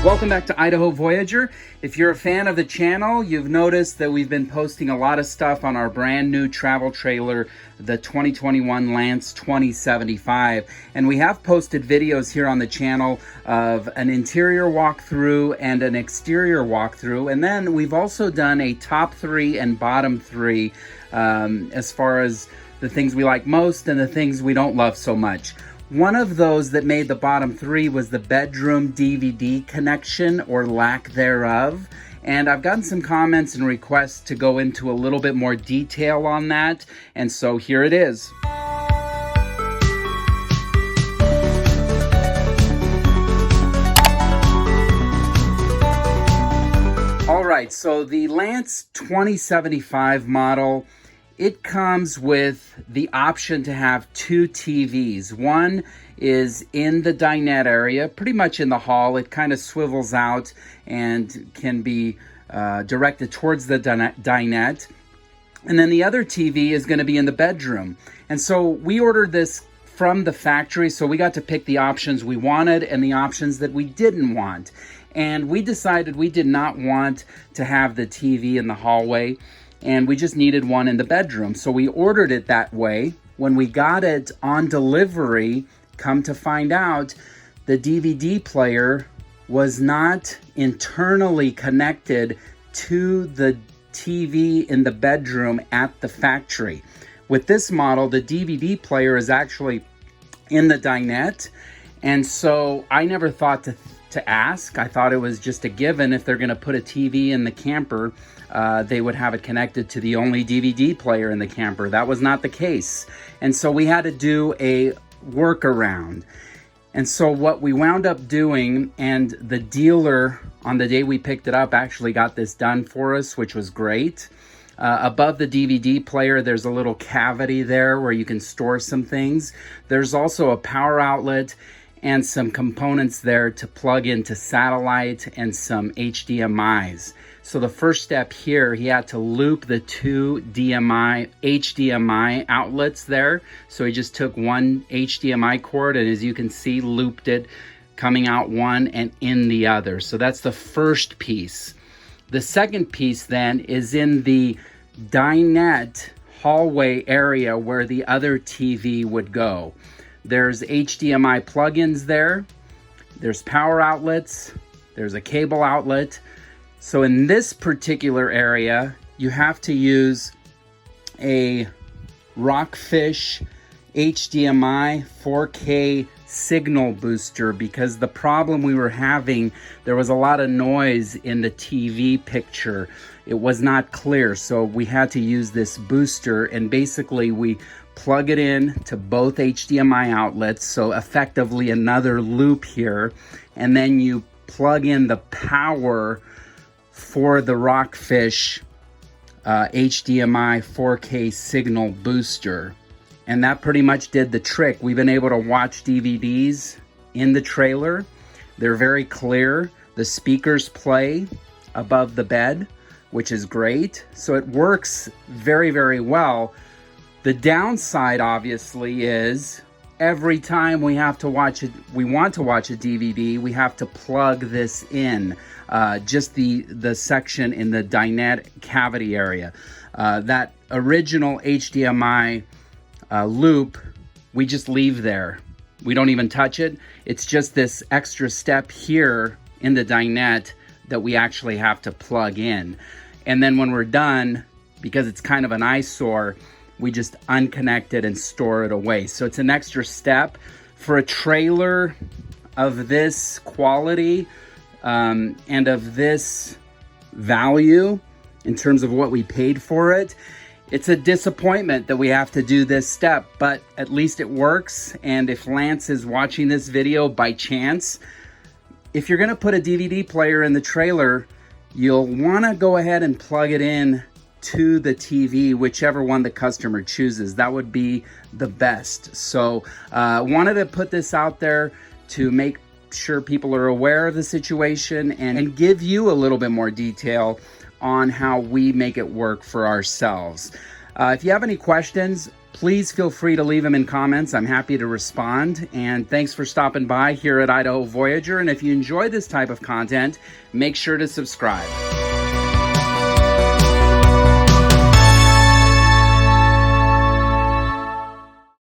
Welcome back to Idaho Voyager. If you're a fan of the channel, you've noticed that we've been posting a lot of stuff on our brand new travel trailer, the 2021 Lance 2075. And we have posted videos here on the channel of an interior walkthrough and an exterior walkthrough. And then we've also done a top 3 and bottom 3 as far as the things we like most and the things we don't love so much. One of those that made the bottom 3 was the bedroom DVD connection or lack thereof. And I've gotten some comments and requests to go into a little bit more detail on that. And so here it is. All right, so the Lance 2075 model, it comes with the option to have 2 TVs. One is in the dinette area, pretty much in the hall. It kind of swivels out and can be directed towards the dinette. And then the other TV is going to be in the bedroom. And so we ordered this from the factory, so we got to pick the options we wanted and the options that we didn't want. And we decided we did not want to have the TV in the hallway, and we just needed one in the bedroom. So we ordered it that way. When we got it on delivery, come to find out, the DVD player was not internally connected to the TV in the bedroom at the factory. With this model, the DVD player is actually in the dinette. And so I never thought to ask. I thought it was just a given. If they're going to put a TV in the camper, they would have it connected to the only DVD player in the camper. That was not the case. And so we had to do a workaround. And so what we wound up doing, and the dealer on the day we picked it up actually got this done for us, which was great. Above the DVD player, there's a little cavity there where you can store some things. There's also a power outlet and some components there to plug into satellite and some HDMIs. So the first step here, he had to loop the 2 HDMI outlets there. So he just took one HDMI cord and, as you can see, looped it coming out one and in the other. So that's the first piece. The second piece then is in the dinette hallway area where the other TV would go. There's HDMI plugins there, there's power outlets, there's a cable outlet. So in this particular area, you have to use a Rockfish HDMI 4K signal booster, because the problem we were having, there was a lot of noise in the TV picture. It was not clear, so we had to use this booster, and basically we plug it in to both HDMI outlets, so effectively another loop here, and then you plug in the power for the Rockfish HDMI 4K signal booster. And that pretty much did the trick. We've been able to watch DVDs in the trailer. They're very clear. The speakers play above the bed, which is great. So it works very, very well. The downside, obviously, is every time we want to watch a DVD, we have to plug this in, just the section in the dinette cavity area. That original HDMI loop, we just leave there. We don't even touch it. It's just this extra step here in the dinette that we actually have to plug in. And then when we're done, because it's kind of an eyesore, we just unconnect it and store it away. So it's an extra step. For a trailer of this quality and of this value in terms of what we paid for it, it's a disappointment that we have to do this step, but at least it works. And if Lance is watching this video by chance, if you're gonna put a DVD player in the trailer, you'll wanna go ahead and plug it in to the TV, whichever one the customer chooses. That would be the best. So wanted to put this out there to make sure people are aware of the situation and give you a little bit more detail on how we make it work for ourselves. If you have any questions, please feel free to leave them in comments. I'm happy to respond. And thanks for stopping by here at Idaho Voyager. And if you enjoy this type of content, make sure to subscribe.